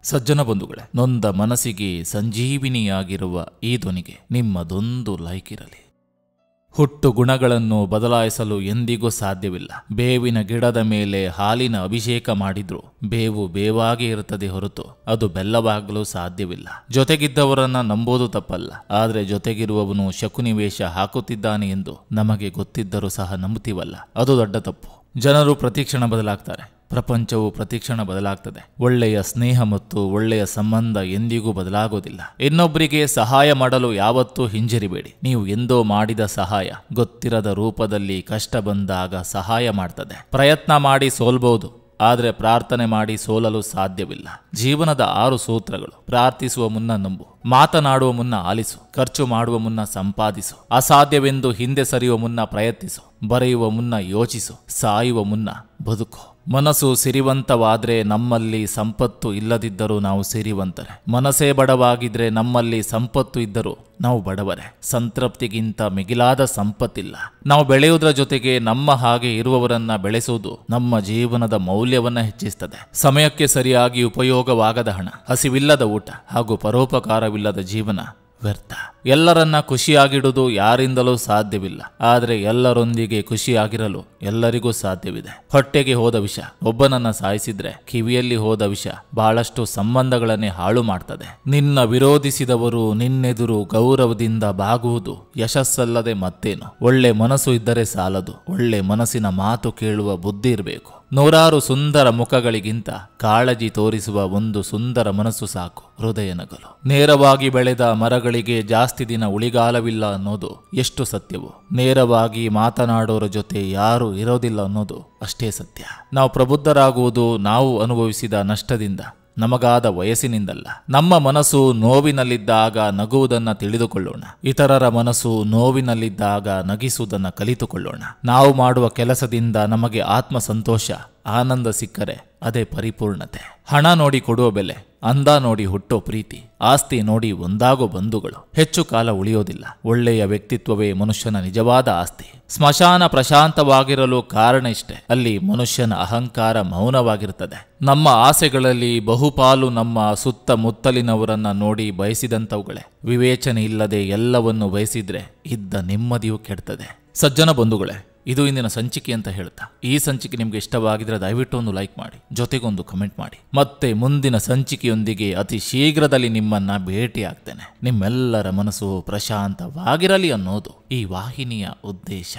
ಸಜ್ಜನ ಬಂಧುಗಳೇ, ನೊಂದ ಮನಸ್ಸಿಗೆ ಸಂಜೀವಿನಿಯಾಗಿರುವ ಈ ಧ್ವನಿಗೆ ನಿಮ್ಮದೊಂದು ಲೈಕ್ ಇರಲಿ. ಹುಟ್ಟು ಗುಣಗಳನ್ನು ಬದಲಾಯಿಸಲು ಎಂದಿಗೂ ಸಾಧ್ಯವಿಲ್ಲ. ಬೇವಿನ ಗಿಡದ ಮೇಲೆ ಹಾಲಿನ ಅಭಿಷೇಕ ಮಾಡಿದ್ರೂ ಬೇವು ಬೇವಾಗೇ ಇರುತ್ತದೆ ಹೊರತು ಅದು ಬೆಲ್ಲವಾಗಲು ಸಾಧ್ಯವಿಲ್ಲ. ಜೊತೆಗಿದ್ದವರನ್ನ ನಂಬೋದು ತಪ್ಪಲ್ಲ, ಆದರೆ ಜೊತೆಗಿರುವವನು ಶಕುನಿ ವೇಷ ಹಾಕುತ್ತಿದ್ದಾನೆ ಎಂದು ನಮಗೆ ಗೊತ್ತಿದ್ದರೂ ಸಹ ನಂಬುತ್ತೀವಲ್ಲ, ಅದು ದೊಡ್ಡ ತಪ್ಪು. ಜನರು ಪ್ರತಿಕ್ಷಣ ಬದಲಾಗ್ತಾರೆ, ಪ್ರಪಂಚವು ಪ್ರತಿಕ್ಷಣ ಬದಲಾಗ್ತದೆ. ಒಳ್ಳೆಯ ಸ್ನೇಹ ಮತ್ತು ಒಳ್ಳೆಯ ಸಂಬಂಧ ಎಂದಿಗೂ ಬದಲಾಗೋದಿಲ್ಲ. ಇನ್ನೊಬ್ಬರಿಗೆ ಸಹಾಯ ಮಾಡಲು ಯಾವತ್ತೂ ಹಿಂಜರಿಬೇಡಿ. ನೀವು ಎಂದೋ ಮಾಡಿದ ಸಹಾಯ ಗೊತ್ತಿರದ ರೂಪದಲ್ಲಿ ಕಷ್ಟ ಬಂದಾಗ ಸಹಾಯ ಮಾಡ್ತದೆ. ಪ್ರಯತ್ನ ಮಾಡಿ ಸೋಲ್ಬಹುದು, ಆದರೆ ಪ್ರಾರ್ಥನೆ ಮಾಡಿ ಸೋಲಲು ಸಾಧ್ಯವಿಲ್ಲ. ಜೀವನದ 6 ಸೂತ್ರಗಳು: ಪ್ರಾರ್ಥಿಸುವ ಮುನ್ನ ನಂಬು, ಮಾತನಾಡುವ ಮುನ್ನ ಆಲಿಸು, ಖರ್ಚು ಮಾಡುವ ಮುನ್ನ ಸಂಪಾದಿಸು, ಅಸಾಧ್ಯವೆಂದು ಹಿಂದೆ ಸರಿಯುವ ಮುನ್ನ ಪ್ರಯತ್ನಿಸು, ಬರೆಯುವ ಮುನ್ನ ಯೋಚಿಸು, ಸಾಯುವ ಮುನ್ನ ಬದುಕು. ಮನಸ್ಸು ಸಿರಿವಂತವಾದ್ರೆ ನಮ್ಮಲ್ಲಿ ಸಂಪತ್ತು ಇಲ್ಲದಿದ್ದರೂ ನಾವು ಸಿರಿವಂತರೆ. ಮನಸ್ಸೇ ಬಡವಾಗಿದ್ರೆ ನಮ್ಮಲ್ಲಿ ಸಂಪತ್ತು ಇದ್ದರೂ ನಾವು ಬಡವರೇ. ಸಂತೃಪ್ತಿಗಿಂತ ಮಿಗಿಲಾದ ಸಂಪತ್ತಿಲ್ಲ. ನಾವು ಬೆಳೆಯುವುದರ ಜೊತೆಗೆ ನಮ್ಮ ಹಾಗೆ ಇರುವವರನ್ನ ಬೆಳೆಸುವುದು ನಮ್ಮ ಜೀವನದ ಮೌಲ್ಯವನ್ನ ಹೆಚ್ಚಿಸುತ್ತದೆ. ಸಮಯಕ್ಕೆ ಸರಿಯಾಗಿ ಉಪಯೋಗವಾಗದ ಹಣ, ಹಸಿವಿಲ್ಲದ ಊಟ ಹಾಗೂ ಪರೋಪಕಾರವಿಲ್ಲದ ಜೀವನ ವ್ಯರ್ಥ. ಎಲ್ಲರನ್ನ ಖುಷಿಯಾಗಿಡುವುದು ಯಾರಿಂದಲೂ ಸಾಧ್ಯವಿಲ್ಲ, ಆದರೆ ಎಲ್ಲರೊಂದಿಗೆ ಖುಷಿಯಾಗಿರಲು ಎಲ್ಲರಿಗೂ ಸಾಧ್ಯವಿದೆ. ಹೊಟ್ಟೆಗೆ ಹೋದ ವಿಷ ಒಬ್ಬನನ್ನ ಸಾಯಿಸಿದ್ರೆ ಕಿವಿಯಲ್ಲಿ ಹೋದ ವಿಷ ಬಹಳಷ್ಟು ಸಂಬಂಧಗಳನ್ನೇ ಹಾಳು ಮಾಡ್ತದೆ. ನಿನ್ನ ವಿರೋಧಿಸಿದವರು ನಿನ್ನೆದುರು ಗೌರವದಿಂದ ಬಾಗುವುದು ಯಶಸ್ಸಲ್ಲದೆ ಮತ್ತೇನು. ಒಳ್ಳೆ ಮನಸ್ಸು ಇದ್ದರೆ ಸಾಲದು, ಒಳ್ಳೆ ಮನಸ್ಸಿನ ಮಾತು ಕೇಳುವ ಬುದ್ಧಿ ಇರಬೇಕು. 100 ಸುಂದರ ಮುಖಗಳಿಗಿಂತ ಕಾಳಜಿ ತೋರಿಸುವ ಒಂದು ಸುಂದರ ಮನಸ್ಸು ಸಾಕು. ಹೃದಯ ನಗಲು. ನೇರವಾಗಿ ಬೆಳೆದ ಮರಗಳಿಗೆ ಜಾಸ್ತಿ ದಿನ ಉಳಿಗಾಲವಿಲ್ಲ ಅನ್ನೋದು ಎಷ್ಟು ಸತ್ಯವೋ, ನೇರವಾಗಿ ಮಾತನಾಡೋರ ಜೊತೆ ಯಾರು ಇರೋದಿಲ್ಲ ಅನ್ನೋದು ಅಷ್ಟೇ ಸತ್ಯ. ನಾವು ಪ್ರಬುದ್ಧರಾಗುವುದು ನಾವು ಅನುಭವಿಸಿದ ನಷ್ಟದಿಂದ, ನಮಗಾದ ವಯಸ್ಸಿನಿಂದಲ್ಲ. ನಮ್ಮ ಮನಸ್ಸು ನೋವಿನಲ್ಲಿದ್ದಾಗ ನಗುವುದನ್ನು ತಿಳಿದುಕೊಳ್ಳೋಣ. ಇತರರ ಮನಸ್ಸು ನೋವಿನಲ್ಲಿದ್ದಾಗ ನಗಿಸುವುದನ್ನು ಕಲಿತುಕೊಳ್ಳೋಣ. ನಾವು ಮಾಡುವ ಕೆಲಸದಿಂದ ನಮಗೆ ಆತ್ಮ ಸಂತೋಷ, ಆನಂದ ಸಿಕ್ಕರೆ ಅದೇ ಪರಿಪೂರ್ಣತೆ. ಹಣ ನೋಡಿ ಕೊಡುವ ಬೆಲೆ, ಅಂದ ನೋಡಿ ಹುಟ್ಟೋ ಪ್ರೀತಿ, ಆಸ್ತಿ ನೋಡಿ ಒಂದಾಗೋ ಬಂಧುಗಳು ಹೆಚ್ಚು ಕಾಲ ಉಳಿಯೋದಿಲ್ಲ. ಒಳ್ಳೆಯ ವ್ಯಕ್ತಿತ್ವವೇ ಮನುಷ್ಯನ ನಿಜವಾದ ಆಸ್ತಿ. ಸ್ಮಶಾನ ಪ್ರಶಾಂತವಾಗಿರಲು ಕಾರಣ ಇಷ್ಟೇ, ಅಲ್ಲಿ ಮನುಷ್ಯನ ಅಹಂಕಾರ ಮೌನವಾಗಿರುತ್ತದೆ. ನಮ್ಮ ಆಸೆಗಳಲ್ಲಿ ಬಹುಪಾಲು ನಮ್ಮ ಸುತ್ತಮುತ್ತಲಿನವರನ್ನ ನೋಡಿ ಬಯಸಿದಂಥವುಗಳೇ. ವಿವೇಚನೆ ಇಲ್ಲದೆ ಎಲ್ಲವನ್ನು ಬಯಸಿದ್ರೆ ಇದ್ದ ನೆಮ್ಮದಿಯೂ ಕೆಡ್ತದೆ. ಸಜ್ಜನ ಬಂಧುಗಳೇ, ಇದು ಇಂದಿನ ಸಂಚಿಕೆ ಅಂತ ಹೇಳ್ತಾ, ಈ ಸಂಚಿಕೆ ನಿಮ್ಗೆ ಇಷ್ಟವಾಗಿದ್ರೆ ದಯವಿಟ್ಟು ಒಂದು ಲೈಕ್ ಮಾಡಿ, ಜೊತೆಗೊಂದು ಕಮೆಂಟ್ ಮಾಡಿ. ಮತ್ತೆ ಮುಂದಿನ ಸಂಚಿಕೆಯೊಂದಿಗೆ ಅತಿ ಶೀಘ್ರದಲ್ಲಿ ನಿಮ್ಮನ್ನ ಭೇಟಿ ಆಗ್ತೇನೆ. ನಿಮ್ಮೆಲ್ಲರ ಮನಸ್ಸು ಪ್ರಶಾಂತವಾಗಿರಲಿ ಅನ್ನೋದು ಈ ವಾಹಿನಿಯ ಉದ್ದೇಶ.